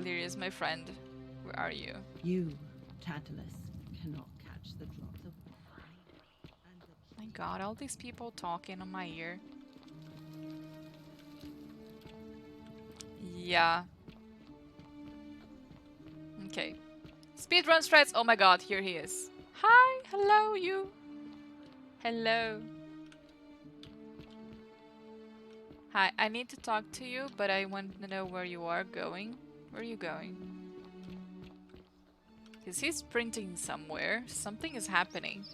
Galerius, my friend. Where are you? You, Tantalus, cannot catch the drops of My god, all these people talking on my ear. Yeah. Okay. Speedrun strides. Oh my god, here he is. Hi, hello, you. Hello. Hi, I need to talk to you, but I want to know where you are going. Where are you going? Because he's sprinting somewhere. Something is happening.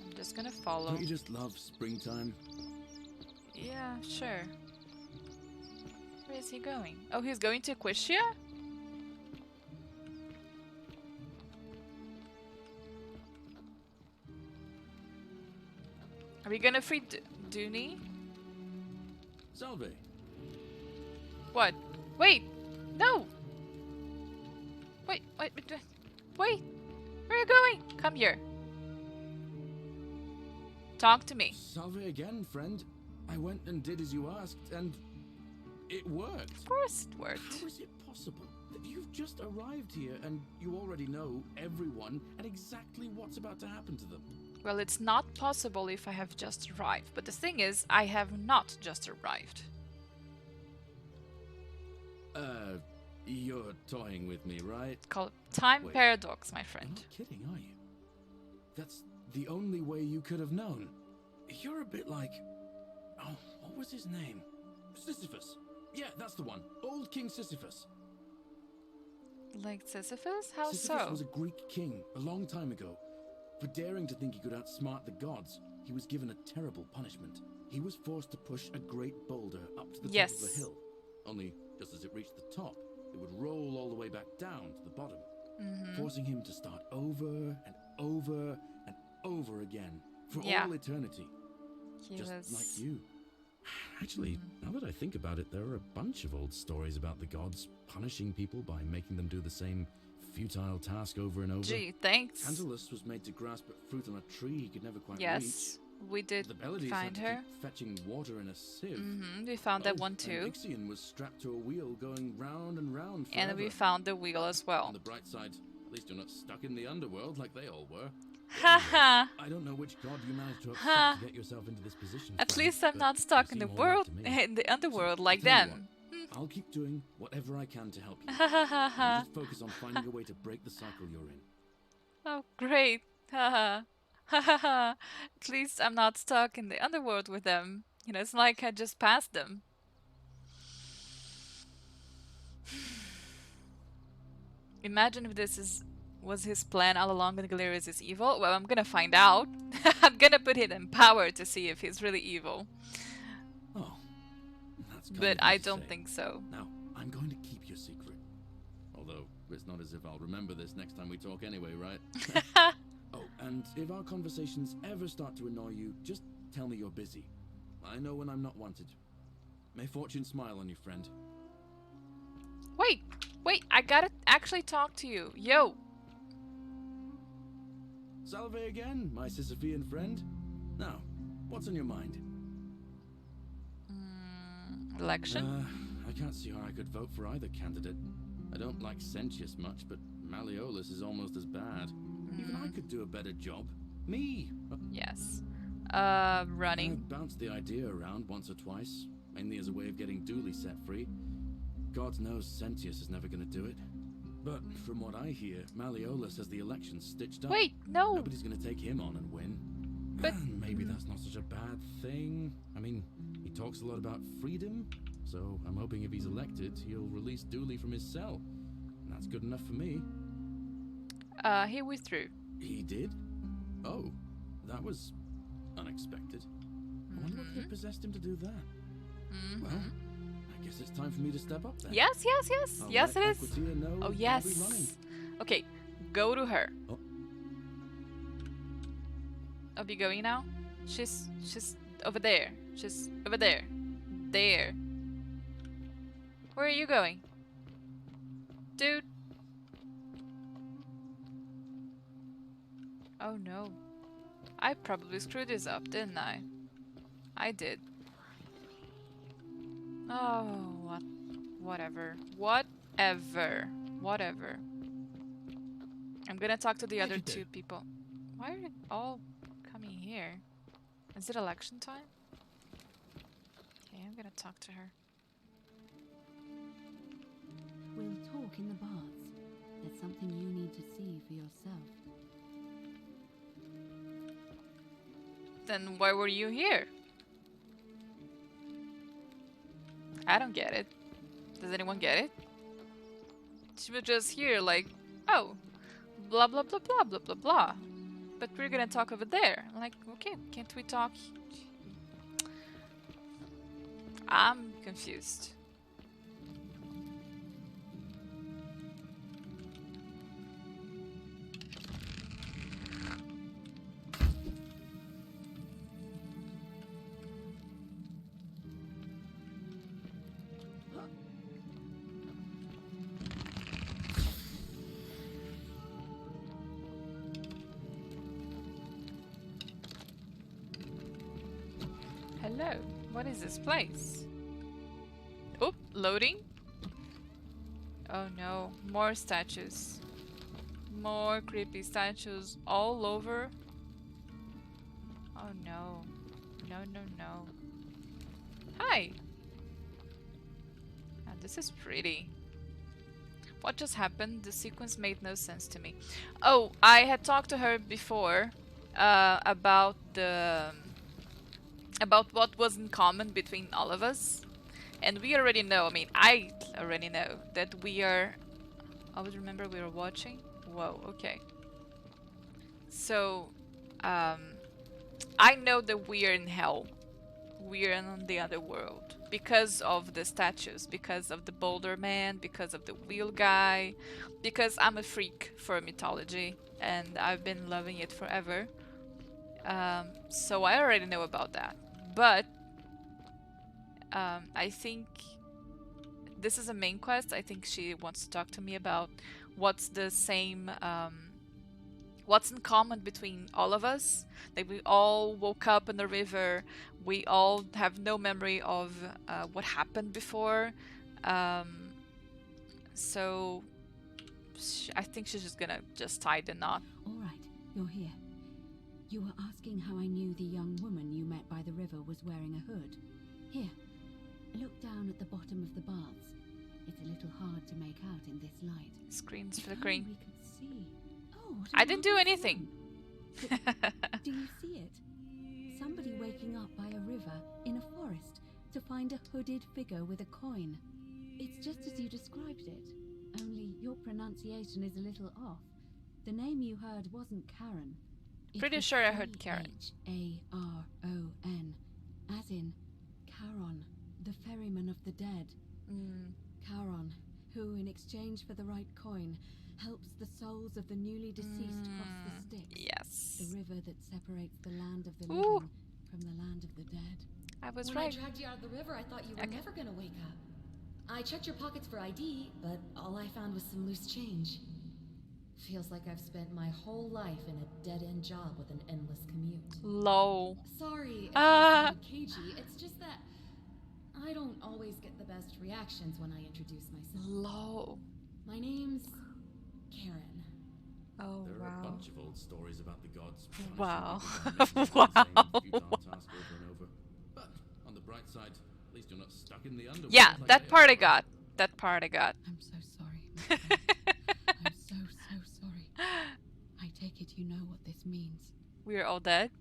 I'm just gonna follow. Don't you just love springtime? Yeah, sure. Where is he going? Oh, he's going to Quishia? Are we gonna free Dooney? Salve. What? Wait! No! Wait, wait! Where are you going? Come here. Talk to me. Salve again, friend. I went and did as you asked, and it worked. Of course it worked. How is it possible that you've just arrived here and you already know everyone and exactly what's about to happen to them? Well, it's not possible if I have just arrived, but the thing is, I have not just arrived. You're toying with me, right? It's called time Wait. paradox, my You're friend. not kidding, are you? That's the only way you could have known. You're a bit like... Oh, what was his name? Sisyphus. Yeah, that's the one. Old King Sisyphus. Like Sisyphus? How Sisyphus so? was a Greek king a long time ago. For daring to think he could outsmart the gods, he was given a terrible punishment. He was forced to push a great boulder up to the top of the hill. Only, just as it reached the top, it would roll all the way back down to the bottom, forcing him to start over and over and over again for all eternity. He Just was... like you. Actually, now that I think about it, there are a bunch of old stories about the gods punishing people by making them do the same futile task over and over. Gee, thanks. Tantalus was made to grasp at fruit on a tree he could never quite reach. Yes, we did The Bellides find had to her. keep fetching water in a sieve. We found that one And too. Ixion was strapped to a wheel going round and round And forever. we found the wheel as On well. the bright side, at least you're not stuck in the underworld like they all were. Haha! I don't know which god you managed to Ha. upset to get yourself into this position. At friend, least I'm but not stuck you in the seem all right world, to me. in the underworld like Tell you them. what, I'll keep doing whatever I can to help you. Ha ha ha You ha. just focus on finding a way to break the cycle you're in. Oh, great. Ha ha ha ha. At least I'm not stuck in the underworld with them. You know, it's like I just passed them. Imagine if was his plan all along and Galerius is evil. Well, I'm gonna find out. I'm gonna put it in power to see if he's really evil. Oh, that's kind But of you I to don't say. think so. Now, I'm going to keep your secret. Although, it's not as if I'll remember this next time we talk anyway, right? Oh, and if our conversations ever start to annoy you, just tell me you're busy. I know when I'm not wanted. May fortune smile on you, friend. Wait, I gotta actually talk to you. Yo! Salve again, my Sisyphean friend. Now, what's on your mind? Election? I can't see how I could vote for either candidate. I don't like Sentius much, but Malleolus is almost as bad. Even I could do a better job. Me! Yes. I Running. bounced the idea around once or twice, mainly as a way of getting Dooley set free. God knows Sentius is never going to do it. But from what I hear, Malleolus has the election stitched up. Wait, no! Nobody's going to take him on and win. But- Maybe that's not such a bad thing. I mean, he talks a lot about freedom, so I'm hoping if he's elected, he'll release Dooley from his cell. And that's good enough for me. He withdrew. He did? Oh, that was unexpected. I wonder what could have possessed him to do that. Well, I guess it's time for me to step up then. Yes, yes, yes. I'll Yes, it let is. Equitia know Oh, I'll be yes. running. Okay, go to her. Oh. Are we going now? She's over there. She's over there. There. Where are you going? Dude. Oh no. I probably screwed this up, didn't I? I did. Oh, whatever. What Whatever. Whatever. I'm gonna talk to the other How'd you two do? people. Why are they all coming here? Is it election time? Okay, I'm gonna talk to her. We'll talk in the baths. There's something you need to see for yourself. Then why were you here? I don't get it. Does anyone get it? She was just here like, oh, blah blah blah blah blah blah blah. But we're gonna talk over there. I'm like, okay, can't we talk? I'm confused. Hello, what is this place? Oop, loading? Oh no, more statues. More creepy statues all over. Oh no. No, no, no. Hi! Ah, this is pretty. What just happened? The sequence made no sense to me. Oh, I had talked to her before about about what was in common between all of us. And we already know, I mean, I already know that we are... I would remember we were watching. Whoa, okay. So, I know that we are in hell. We are in the other world. Because of the statues, because of the boulder man, because of the wheel guy, because I'm a freak for mythology and I've been loving it forever. So I already know about that. But I think this is a main quest. I think she wants to talk to me about what's the same, what's in common between all of us. Like we all woke up in the river. We all have no memory of what happened before. So I think she's just gonna just tie the knot. All right, you're here. You were asking how I knew the young woman you met by the river was wearing a hood. Here, look down at the bottom of the baths. It's a little hard to make out in this light. Screen's If only flickering. we could see. Oh, what a I didn't do marvelous anything. one. Do you see it? Somebody waking up by a river in a forest to find a hooded figure with a coin. It's just as you described it, only your pronunciation is a little off. The name you heard wasn't Karen. It Pretty was sure I heard Karen. Charon, as in Charon, the ferryman of the dead. Charon, who in exchange for the right coin helps the souls of the newly deceased cross the Styx, Yes. the river that separates the land of the Ooh. living from the land of the dead. I was When right. I dragged you out of the river, I thought you were Okay. never gonna wake up. I checked your pockets for ID, but all I found was some loose change. Feels like I've spent my whole life in a dead-end job with an endless commute. Low. Sorry if Ah. I sounded cagey, it's just that I don't always get the best reactions when I introduce myself. Low. My name's Karen. Oh, There are a wow. bunch of old stories about the gods. punishing Wow. people by making them do the same Wow. futile task over and over. But on the bright side, at least you're not stuck in the underworld. Yeah, like that they part are. I got. That part I got. I'm so sorry. my friend. I'm so sorry. I take it you know what this means. We're all dead.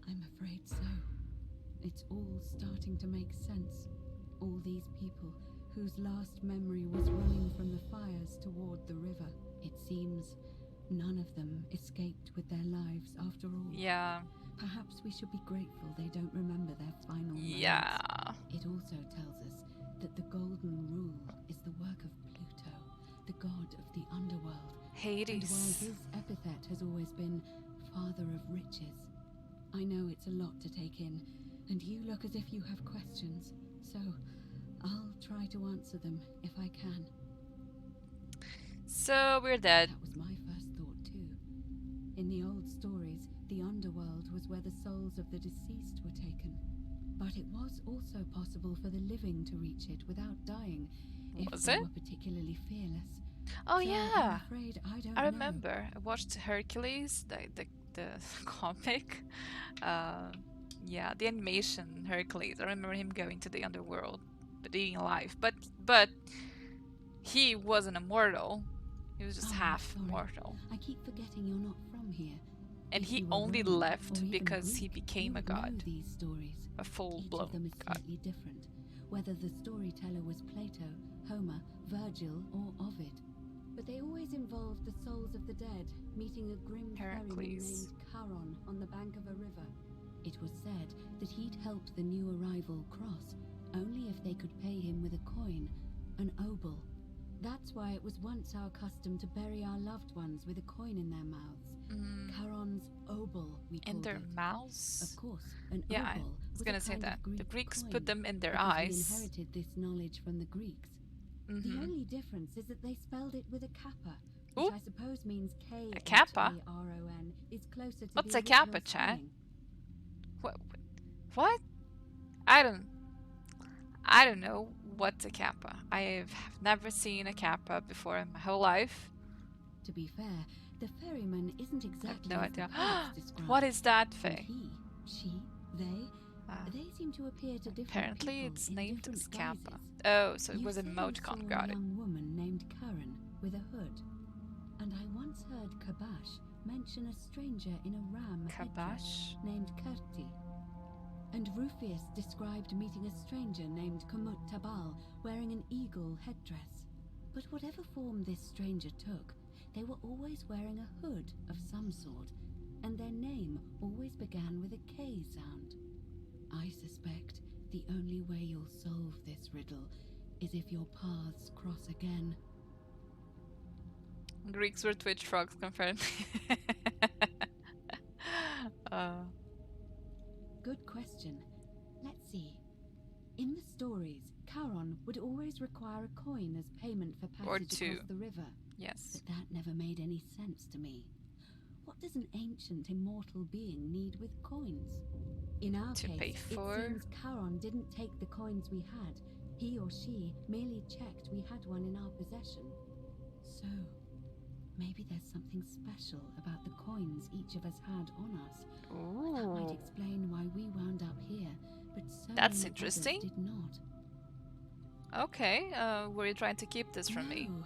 I'm afraid so. It's all starting to make sense. All these people whose last memory was running from the fires toward the river. It seems none of them escaped with their lives after all. Yeah. Perhaps we should be grateful they don't remember their final moments. Yeah. It also tells us that the Golden Rule is the work of Pluto, the god of the underworld. And while Hades. his epithet has always been Father of Riches, I know it's a lot to take in, and you look as if you have questions, so I'll try to answer them if I can. So we're dead. That was my first thought too. In the old stories, the underworld was where the souls of the deceased were taken. But it was also possible for the living to reach it without dying, if Was they it? were particularly fearless. Oh So I'm yeah, afraid I don't I know. remember. I watched Hercules, the comic. Uh, yeah, the animation Hercules. I remember him going to the underworld, but being alive. But he wasn't immortal. He was just Oh, I'm half sorry. mortal. I keep forgetting you're not from here. And If he you were only Roman, or left even because he Greek, became you a would know god. these stories. A Each of full-blown them is god. slightly different, whether the storyteller was Plato, Homer, Virgil, or Ovid. But they always involved the souls of the dead meeting a grim ferryman Heracles. named Charon on the bank of a river. It was said that he'd helped the new arrival cross only if they could pay him with a coin, an obol. That's why it was once our custom to bury our loved ones with a coin in their mouths. Charon's obol, we In called their it. mouths? Of course, an Yeah, I obol was was gonna a say kind that. of Greek The Greeks coin, put them in their because we eyes. inherited this knowledge from the Greeks. The only difference is that they spelled it with a kappa, which Oop. I suppose means A kappa? K-H-A-R-O-N is closer to What's the a kappa, original chat? spelling. What? What? I don't. I don't know what's a kappa. I've never seen a kappa before in my whole life. To be fair, the ferryman isn't I have exactly no as the idea. poets describe. What is that, And Faye? he, she, they seem to appear to different Apparently, people it's in named different as kappa. guises. Oh, so it You was say an you saw emoticon. a Got it. young woman named Karen with a hood, and I once heard Kabash mention a stranger in a ram headdress Kabash? named Kerti. And Rufius described meeting a stranger named Kumut Tabal wearing an eagle headdress. But whatever form this stranger took, they were always wearing a hood of some sort, and their name always began with a K sound. I suspect the only way you'll solve this riddle is if your paths cross again. Greeks were Twitch frogs, confirmed. Good question. Let's see. In the stories, Charon would always require a coin as payment for Or passage two. across the river. Yes. But that never made any sense to me. What does an ancient immortal being need with coins? In our To pay case, for? it seems Charon didn't take the coins we had. He or she merely checked we had one in our possession. So, maybe there's something special about the coins each of us had on us. That might Ooh. explain why we wound up here, but so That's many interesting. others did not. Okay, were you trying to keep this from me? No.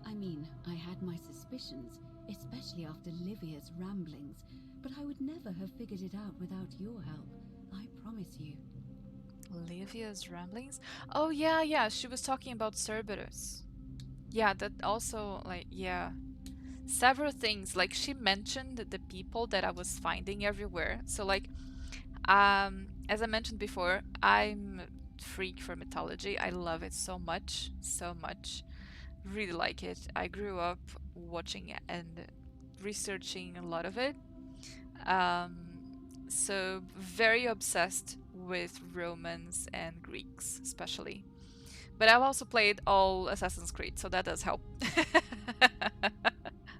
I mean, I had my suspicions, especially after Livia's ramblings, but I would never have figured it out without your help. I promise you. Livia's ramblings? Oh, yeah, she was talking about Cerberus. Yeah, that also, like, yeah. Several things, like, she mentioned the people that I was finding everywhere. So, like, as I mentioned before, I'm a freak for mythology. I love it so much, so much. Really like it. I grew up watching and researching a lot of it. So very obsessed with Romans and Greeks, especially. But I've also played all Assassin's Creed, so that does help.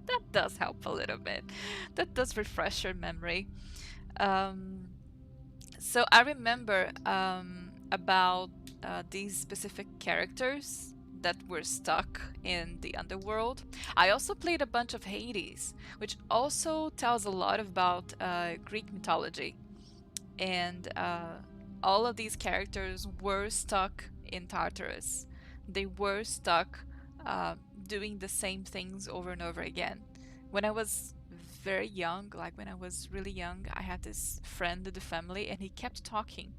That does help a little bit. That does refresh your memory. So I remember about these specific characters that were stuck in the underworld. I also played a bunch of Hades, which also tells a lot about Greek mythology. And all of these characters were stuck in Tartarus. They were stuck doing the same things over and over again. When I was very young, like when I was really young, I had this friend in the family, and he kept talking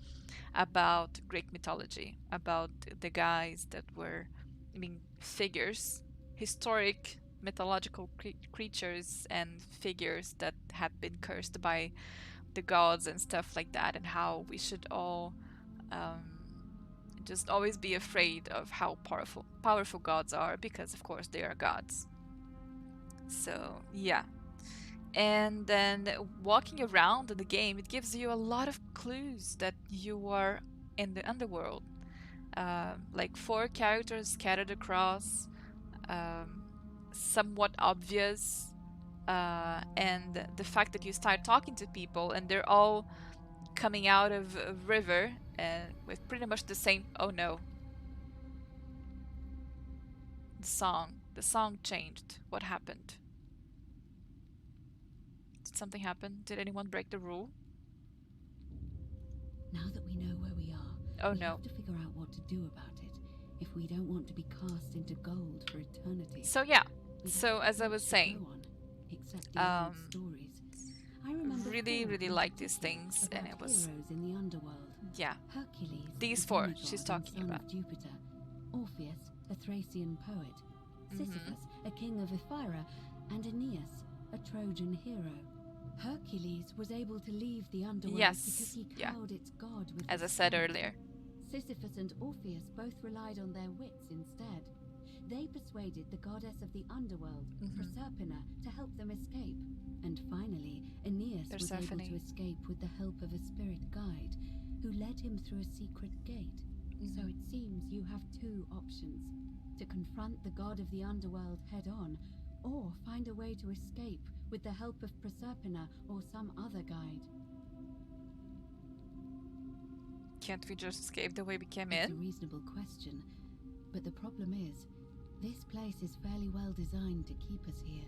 about Greek mythology, about the guys that were, I mean, figures, historic mythological creatures and figures that had been cursed by the gods and stuff like that, and how we should all um, just always be afraid of how powerful gods are, because of course they are gods. So yeah. And then walking around in the game, it gives you a lot of clues that you are in the underworld. Like 4 characters scattered across, um, somewhat obvious, and the fact that you start talking to people and they're all coming out of a river and with pretty much the same. Oh no. The song changed. What happened? Did something happen? Did anyone break the rule? Now that we know where we are, Oh we no. have to figure out what to do about it if we don't want to be cast into gold for eternity. So yeah. We So don't as I have was much to saying, go on, except the old stories. I remember really, four really in like these particular things, and about it was heroes in the underworld. yeah. Hercules, These a four demigod she's and talking son about. of Jupiter. Orpheus, a Thracian poet. Sisyphus, a king of Ephyra, and Aeneas, a Trojan hero. Hercules was able to leave the underworld Yes, because he yeah. cowed its god with As I his said strength. earlier. Sisyphus and Orpheus both relied on their wits instead. They persuaded the goddess of the underworld, Proserpina, to help them escape. And finally, Aeneas was able Persephone. to escape with the help of a spirit guide, who led him through a secret gate. So it seems you have two options: to confront the god of the underworld head on, or find a way to escape with the help of Proserpina or some other guide. Can't we just escape the way we came It's a in? reasonable question, but the problem is, this place is fairly well designed to keep us here.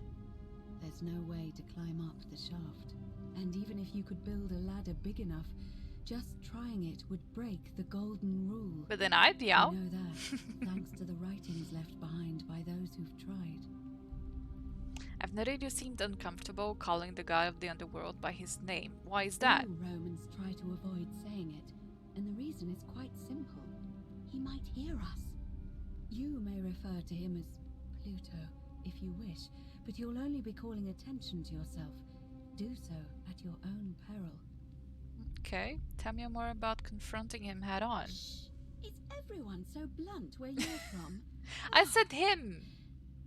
There's no way to climb up the shaft. And even if you could build a ladder big enough, just trying it would break the golden rule. But then I'd be I out. know that, thanks to the writings left behind by those who've tried. I've noted you seemed uncomfortable calling the god of the underworld by his name. Why is that? All Romans try to avoid saying it, and the reason is quite simple. He might hear us. You may refer to him as Pluto, if you wish, but you'll only be calling attention to yourself. Do so at your own peril. Okay, tell me more about confronting him head on. Shh! Is everyone so blunt where you're from? I said him!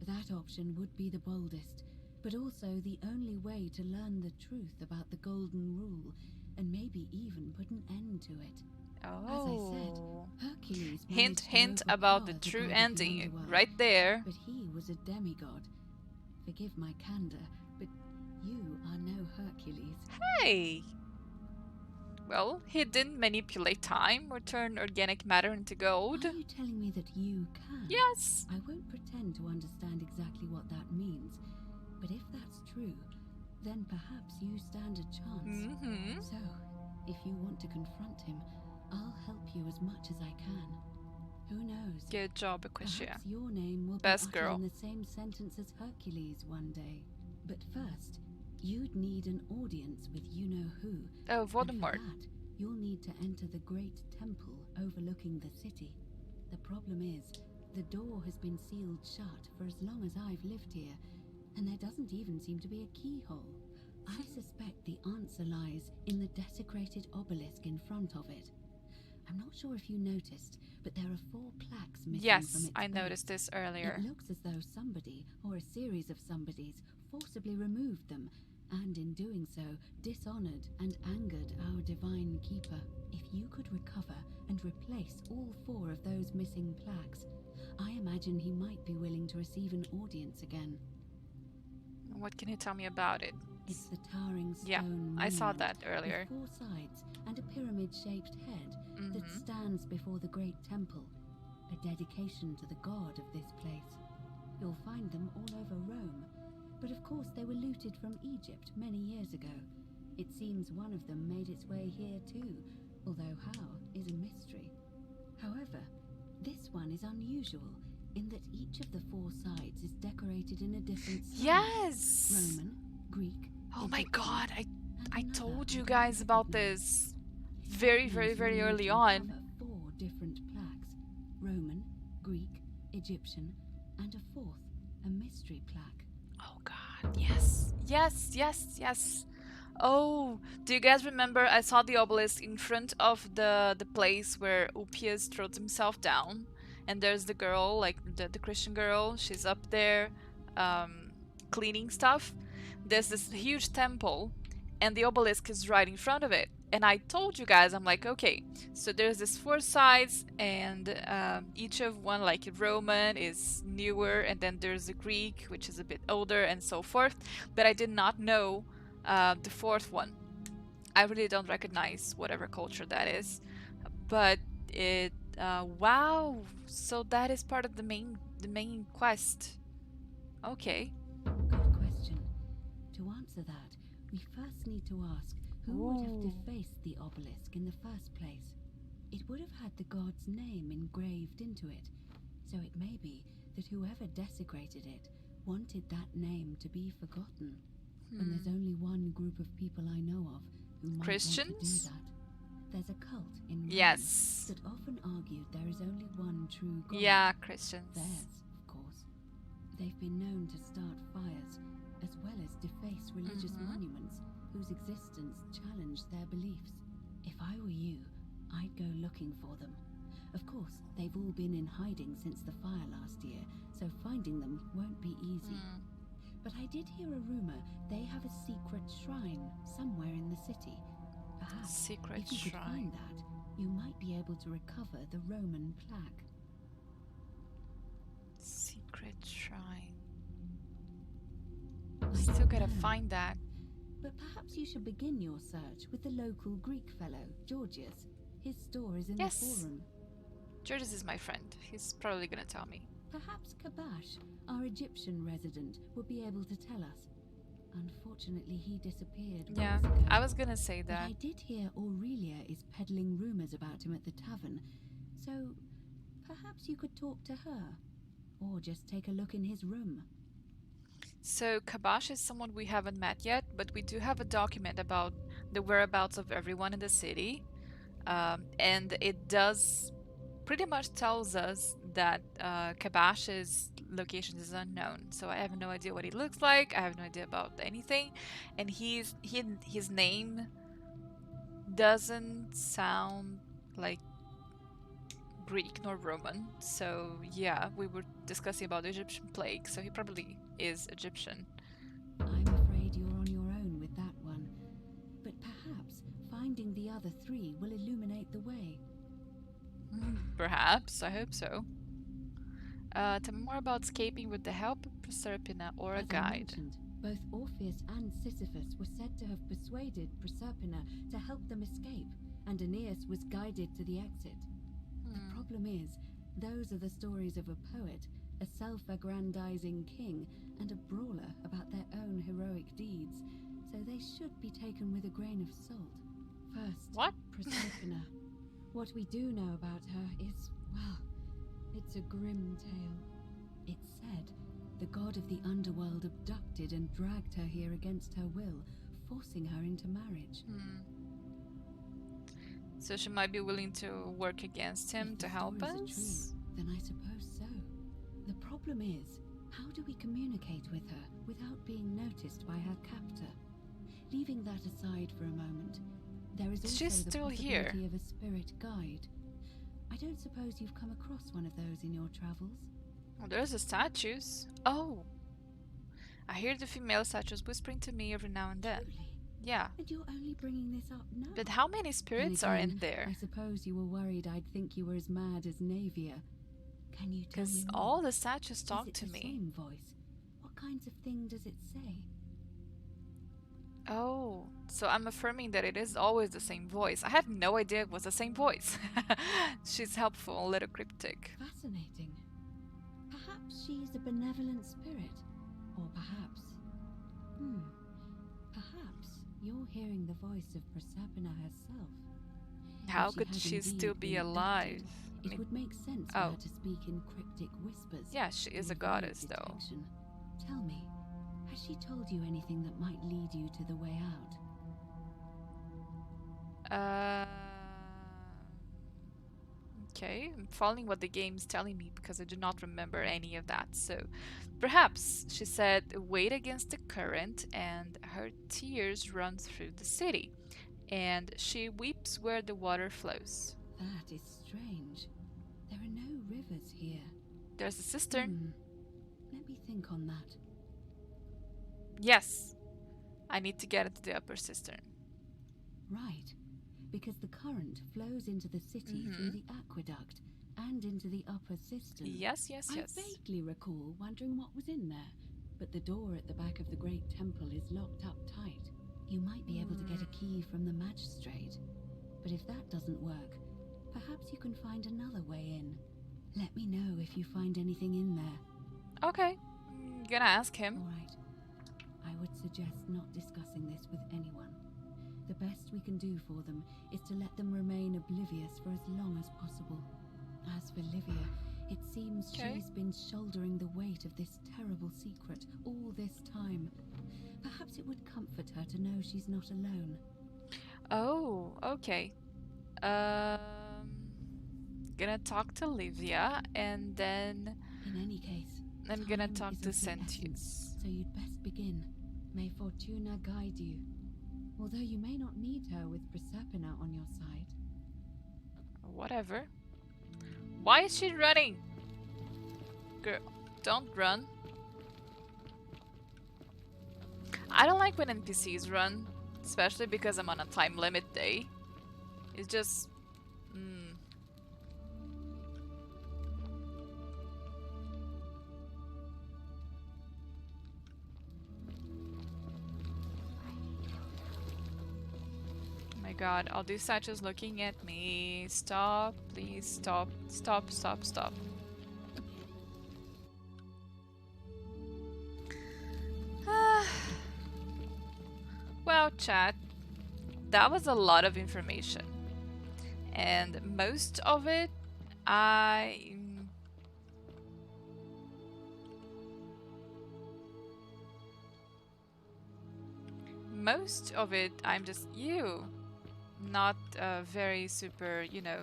That option would be the boldest, but also the only way to learn the truth about the Golden Rule, and maybe even put an end to it. As I said, Oh. Hercules Hint, managed to hint about the overpower true god of the ending. underworld, Right there. but he was a demigod. Forgive my candor, but you are no Hercules. Hey! Well, he didn't manipulate time or turn organic matter into gold. Are you telling me that you can? Yes! I won't pretend to understand exactly what that means, but if that's true, then perhaps you stand a chance. Mm-hmm. So, if you want to confront him, I'll help you as much as I can. Who knows? Good job, Equisia. Perhaps your name will Best be uttered girl. in the same sentence as Hercules one day. But first, you'd need an audience with you-know-who. Oh, And for Voldemort. that, you'll need to enter the great temple overlooking the city. The problem is, the door has been sealed shut for as long as I've lived here, and there doesn't even seem to be a keyhole. I suspect the answer lies in the desecrated obelisk in front of it. I'm not sure if you noticed, but there are 4 plaques missing from Yes, its I base. noticed this earlier. It looks as though somebody, or a series of somebodies, forcibly removed them, and in doing so, dishonored and angered our divine keeper. If you could recover and replace all 4 of those missing plaques, I imagine he might be willing to receive an audience again. What can you tell me about it? It's the towering stone Yeah, I saw monument that earlier. with 4 sides and a pyramid-shaped head that Mhm. stands before the great temple, a dedication to the god of this place. You'll find them all over Rome, but of course they were looted from Egypt many years ago. It seems one of them made its way here too, although how is a mystery. However, this one is unusual in that each of the 4 sides is decorated in a different style. Yes! Roman, Greek. Oh my Egyptian, god, and I another told I you don't guys about recognize. this That very, means very, you'll very need early to on. recover 4 different plaques: Roman, Greek, Egyptian, and a 4th, a mystery plaque. Oh god, yes. Yes, yes, yes. Oh, do you guys remember I saw the obelisk in front of the place where Ulpius throws himself down? And there's the girl, like the Christian girl, she's up there cleaning stuff. There's this huge temple and the obelisk is right in front of it. And I told you guys, I'm like, okay, so there's this 4 sides, and each of one, like Roman is newer, and then there's the Greek, which is a bit older, and so forth. But I did not know the 4th one. I really don't recognize whatever culture that is. But it wow, so that is part of the main quest. Okay. Good question. To answer that, we first need to ask who would have Ooh. defaced the obelisk in the first place. It would have had the god's name engraved into it, so it may be that whoever desecrated it wanted that name to be forgotten. And there's only one group of people I know of who might want to do Christians? that. There's a cult in Rome Yes. that often argued there is only one true god. Yeah, Christians. Theirs, of course. They've been known to start fires, as well as deface religious monuments whose existence challenged their beliefs. If I were you, I'd go looking for them. Of course, they've all been in hiding since the fire last year, so finding them won't be easy. But I did hear a rumor they have a secret shrine somewhere in the city. Perhaps, Secret if you could shrine. find that, you might be able to recover the Roman plaque. Secret shrine. I Still don't gotta know. find that. But perhaps you should begin your search with the local Greek fellow, Georgius. His store is in Yes. the forum. Georges is my friend. He's probably gonna tell me. Perhaps Kabash, our Egyptian resident, would be able to tell us. Unfortunately, he disappeared Yeah, months ago. I was gonna say But that. I did hear Aurelia is peddling rumors about him at the tavern, so perhaps you could talk to her, or just take a look in his room. So Kabash is someone we haven't met yet, but we do have a document about the whereabouts of everyone in the city. And it does pretty much tells us that Kabash's location is unknown. So I have no idea what he looks like. I have no idea about anything, and his name doesn't sound like Greek nor Roman. So yeah, we were discussing about the Egyptian plague. So he probably is Egyptian. I'm afraid you're on your own with that one. But perhaps finding the other three will illuminate the way. Perhaps, I hope so. Tell me more about escaping with the help of Proserpina or a As I guide. mentioned, both Orpheus and Sisyphus were said to have persuaded Proserpina to help them escape, and Aeneas was guided to the exit. The problem is, those are the stories of a poet, a self-aggrandizing king, and a brawler about their own heroic deeds, so they should be taken with a grain of salt. First, What? Proserpina. What we do know about her is, well, it's a grim tale. It's said the god of the underworld abducted and dragged her here against her will, forcing her into marriage. So she might be willing to work against him If to the help stories are us? true, then I suppose so. The problem is, how do we communicate with her without being noticed by her captor? Leaving that aside for a moment, there is also She's the still here. possibility of a spirit guide. I don't suppose you've come across one of those in your travels? Oh, there's the statues. Oh. I hear the female statues whispering to me every now and then. Truly? Yeah. And you're only bringing this up now? But how many spirits are in again, there? I suppose you were worried I'd think you were as mad as Navia. Can you tell me Because more? all the statues Is talk it to the me. same voice? What kinds of thing does it say? Oh, so I'm affirming that it is always the same voice. I had no idea it was the same voice. She's helpful, a little cryptic. Fascinating. Perhaps she's a benevolent spirit. Or perhaps... Perhaps you're hearing the voice of Proserpina herself. How If could had she indeed still be been alive? abducted, I It mean, would make sense for oh. her to speak in cryptic whispers. Yeah, she is to a avoid goddess, though. detection. Tell me, has she told you anything that might lead you to the way out? Okay, I'm following what the game's telling me because I do not remember any of that. So, perhaps she said, wade against the current, and her tears run through the city, and she weeps where the water flows. That is strange. There are no rivers here. There's a cistern. Let me think on that. Yes, I need to get into the upper cistern. Right, because the current flows into the city through the aqueduct and into the upper cistern. Yes, yes, yes. I vaguely recall wondering what was in there, but the door at the back of the great temple is locked up tight. You might be able to get a key from the magistrate. But if that doesn't work, perhaps you can find another way in. Let me know if you find anything in there. Okay. Gonna ask him. Alright. I would suggest not discussing this with anyone. The best we can do for them is to let them remain oblivious for as long as possible. As for Livia, it seems she's been shouldering the weight of this terrible secret all this time. Perhaps it would comfort her to know she's not alone. Oh, okay. Gonna talk to Livia, and then In any case, I'm gonna time talk is to of the essence, Sentius. so you'd best begin. May Fortuna guide you. Although you may not need her with Proserpina on your side. Whatever. Why is she running? Girl, don't run. I don't like when NPCs run, especially because I'm on a time limit day. It's just... Oh my god, all these statues looking at me. Stop, please stop. Stop, stop, stop. Well, chat, that was a lot of information. And most of it, I'm just not very super, you know,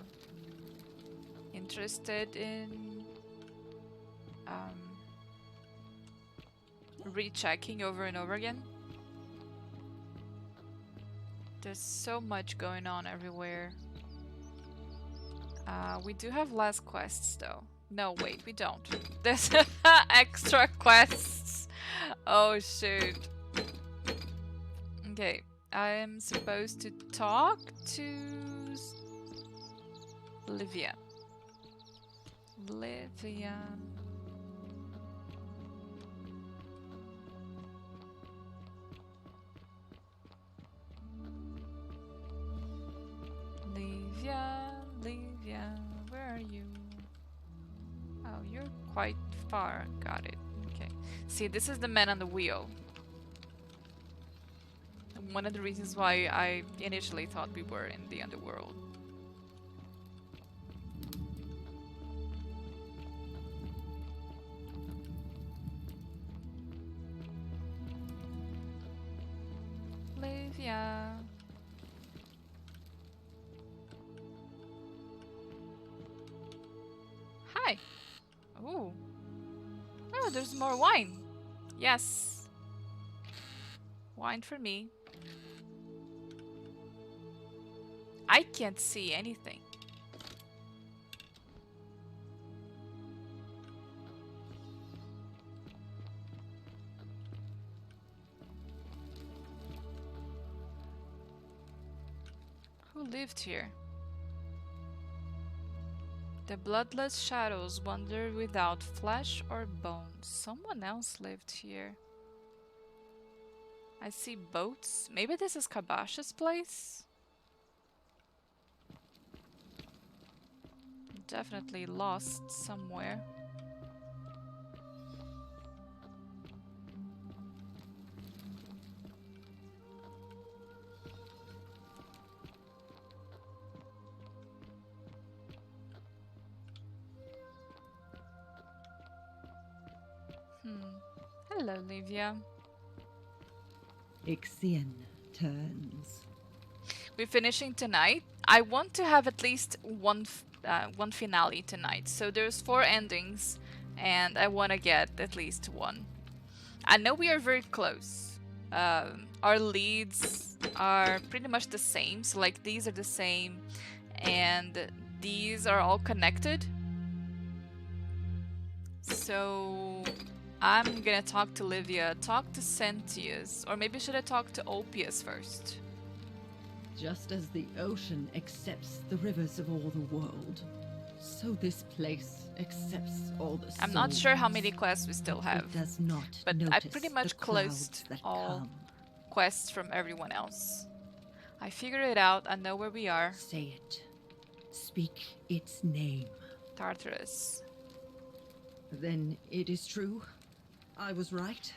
interested in rechecking over and over again. There's so much going on everywhere. We do have less quests though. No, wait, we don't. There's extra quests. Oh shoot. Okay, I am supposed to talk to Livia. Livia. Livia, where are you? Oh, you're quite far. Got it. Okay. See, this is the man on the wheel. One of the reasons why I initially thought we were in the underworld. Livia. Hi. Oh. Oh, there's more wine. Yes. Wine for me. I can't see anything. Who lived here? The bloodless shadows wander without flesh or bones. Someone else lived here. I see boats. Maybe this is Kabash's place? Definitely lost somewhere. Hello, Livia. Ixion turns. We're finishing tonight. I want to have at least one finale tonight. So there's 4 endings, and I want to get at least one. I know we are very close. Our leads are pretty much the same. So like these are the same, and these are all connected. So I'm gonna talk to Livia, talk to Sentius, or maybe should I talk to Opius first? Just as the ocean accepts the rivers of all the world, so this place accepts all the souls. I'm not sure how many quests we still have, It does not but I notice pretty much the clouds closed that all come. quests from everyone else. I figured it out. I know where we are. Say it. Speak its name. Tartarus. Then it is true. I was right.